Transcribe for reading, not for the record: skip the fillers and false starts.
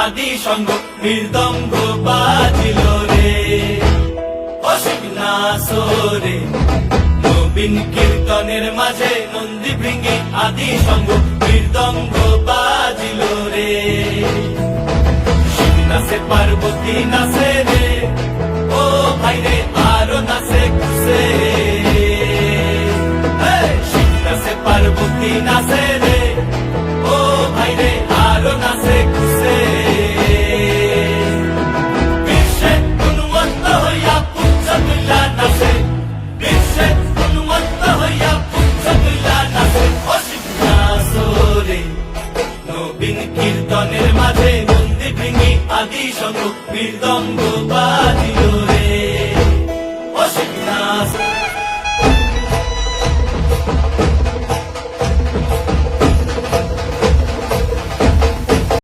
আদি সঙ্গ মৃদঙ্গ বাজিল রে অসিক নাসরে নবীন কীর্তনের মাঝে নন্দী ভৃঙ্গি আদি সঙ্গ মৃদঙ্গ বাজিল রে শিব নাচে পার্বতী নাচে রে ও ভাই রে আরো নাচে খুশে শিব নাচে পার্বতী নাচে রে ও ভাই রে আরো নাচে খুশে কীর্তনের মাঝে নন্দী ভৃঙ্গি আদি সঙ্গ মৃদঙ্গ বাজিল রে অসিক নাচ